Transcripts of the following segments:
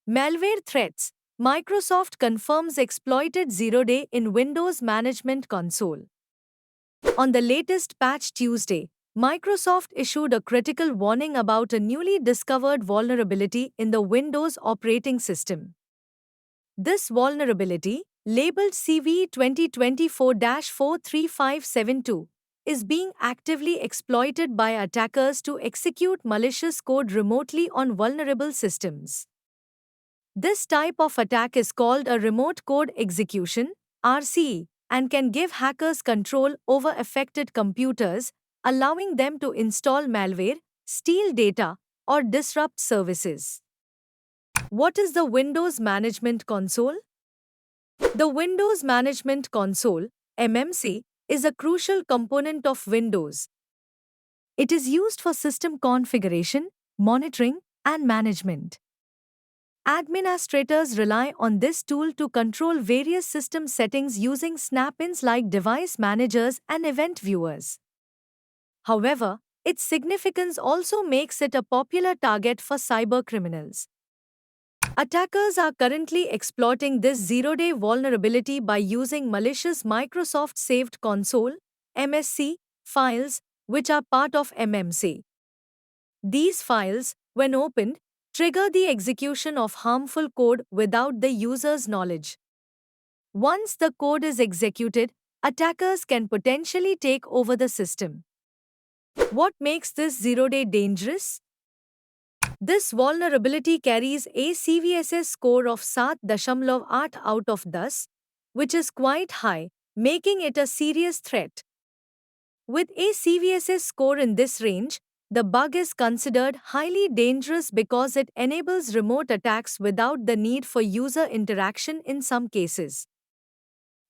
Malware threats. Microsoft confirms exploited zero-day in Windows Management Console. On the latest patch Tuesday, Microsoft issued a critical warning about a newly discovered vulnerability in the Windows operating system. This vulnerability, labeled CV 2024-43572, is being actively exploited by attackers to execute malicious code remotely on vulnerable systems. This type of attack is called a remote code execution (RCE) and can give hackers control over affected computers, allowing them to install malware, steal data, or disrupt services. What is the Windows Management Console? The Windows Management Console (MMC) is a crucial component of Windows. It is used for system configuration, monitoring, and management. Administrators rely on this tool to control various system settings using snap-ins like device managers and event viewers. However, its significance also makes it a popular target for cybercriminals. Attackers are currently exploiting this zero-day vulnerability by using malicious Microsoft Saved Console (MSC) files, which are part of MMC. These files, when opened, trigger the execution of harmful code without the user's knowledge. Once the code is executed, attackers can potentially take over the system. What makes this zero-day dangerous? This vulnerability carries a CVSS score of 7.8 out of 10, which is quite high, making it a serious threat. With a CVSS score in this range, the bug is considered highly dangerous because it enables remote attacks without the need for user interaction in some cases.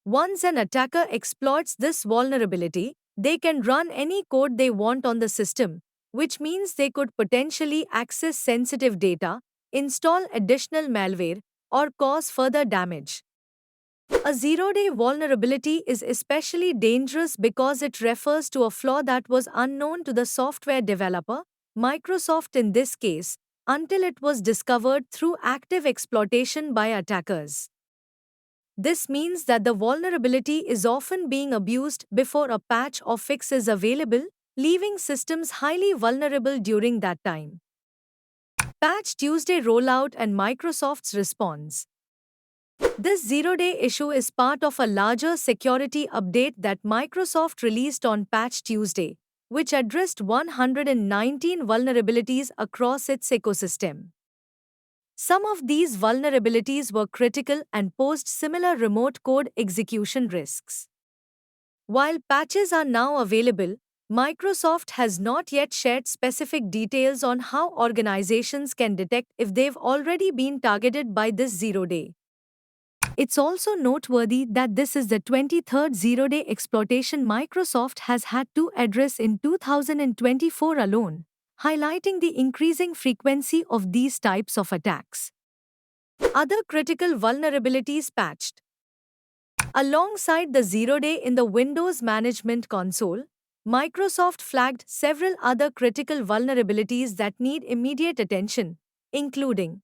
Once an attacker exploits this vulnerability, they can run any code they want on the system, which means they could potentially access sensitive data, install additional malware, or cause further damage. A zero-day vulnerability is especially dangerous because it refers to a flaw that was unknown to the software developer, Microsoft in this case, until it was discovered through active exploitation by attackers. This means that the vulnerability is often being abused before a patch or fix is available, leaving systems highly vulnerable during that time. Patch Tuesday rollout and Microsoft's response. This zero-day issue is part of a larger security update that Microsoft released on Patch Tuesday, which addressed 119 vulnerabilities across its ecosystem. Some of these vulnerabilities were critical and posed similar remote code execution risks. While patches are now available, Microsoft has not yet shared specific details on how organizations can detect if they've already been targeted by this zero-day. It's also noteworthy that this is the 23rd zero-day exploitation Microsoft has had to address in 2024 alone, highlighting the increasing frequency of these types of attacks. Other critical vulnerabilities patched. Alongside the zero-day in the Windows Management Console, Microsoft flagged several other critical vulnerabilities that need immediate attention, including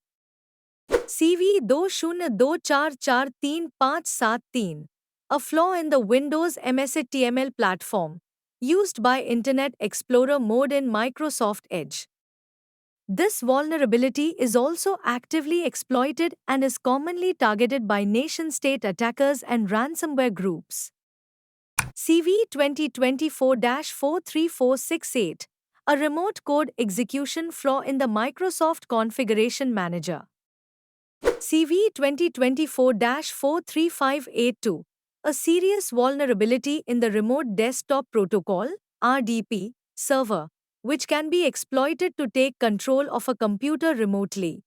CV 20244353, a flaw in the Windows MSHTML platform, used by Internet Explorer mode in Microsoft Edge. This vulnerability is also actively exploited and is commonly targeted by nation-state attackers and ransomware groups. CV 2024-43468, a remote code execution flaw in the Microsoft Configuration Manager. CV 2024-43582, a serious vulnerability in the Remote Desktop Protocol (RDP) server, which can be exploited to take control of a computer remotely.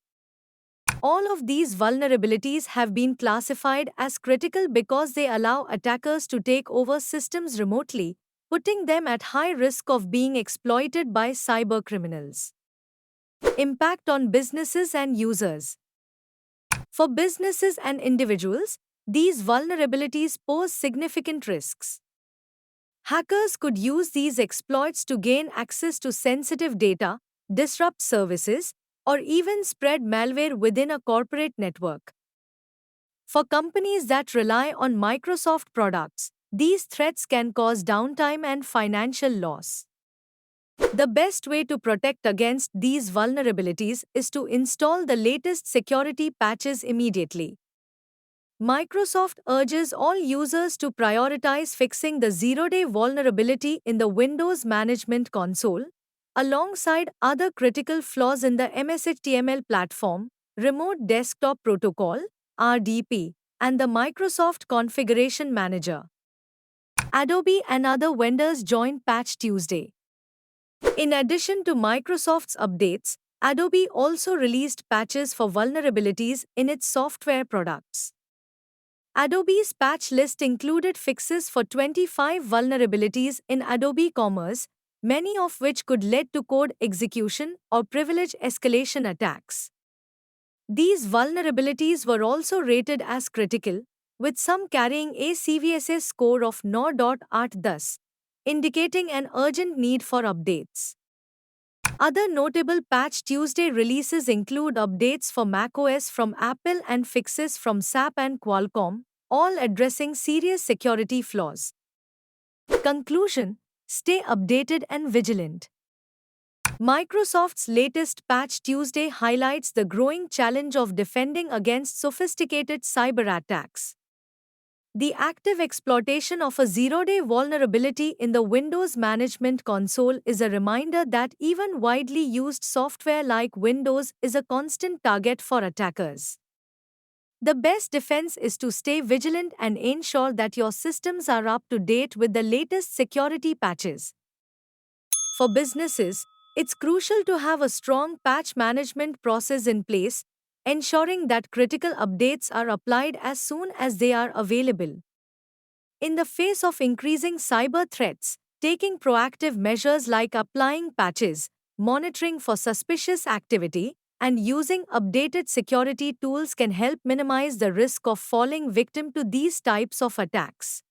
All of these vulnerabilities have been classified as critical because they allow attackers to take over systems remotely, putting them at high risk of being exploited by cybercriminals. Impact on businesses and users. For businesses and individuals, these vulnerabilities pose significant risks. Hackers could use these exploits to gain access to sensitive data, disrupt services, or even spread malware within a corporate network. For companies that rely on Microsoft products, these threats can cause downtime and financial loss. The best way to protect against these vulnerabilities is to install the latest security patches immediately. Microsoft urges all users to prioritize fixing the zero-day vulnerability in the Windows Management Console, alongside other critical flaws in the MSHTML platform, Remote Desktop Protocol (RDP), and the Microsoft Configuration Manager. Adobe and other vendors joined Patch Tuesday. In addition to Microsoft's updates, Adobe also released patches for vulnerabilities in its software products. Adobe's patch list included fixes for 25 vulnerabilities in Adobe Commerce, many of which could lead to code execution or privilege escalation attacks. These vulnerabilities were also rated as critical, with some carrying a CVSS score of 0.8, thus indicating an urgent need for updates. Other notable Patch Tuesday releases include updates for macOS from Apple and fixes from SAP and Qualcomm, all addressing serious security flaws. Conclusion: stay updated and vigilant. Microsoft's latest Patch Tuesday highlights the growing challenge of defending against sophisticated cyber attacks. The active exploitation of a zero-day vulnerability in the Windows Management Console is a reminder that even widely used software like Windows is a constant target for attackers. The best defense is to stay vigilant and ensure that your systems are up to date with the latest security patches. For businesses, it's crucial to have a strong patch management process in place, ensuring that critical updates are applied as soon as they are available. In the face of increasing cyber threats, taking proactive measures like applying patches, monitoring for suspicious activity, and using updated security tools can help minimize the risk of falling victim to these types of attacks.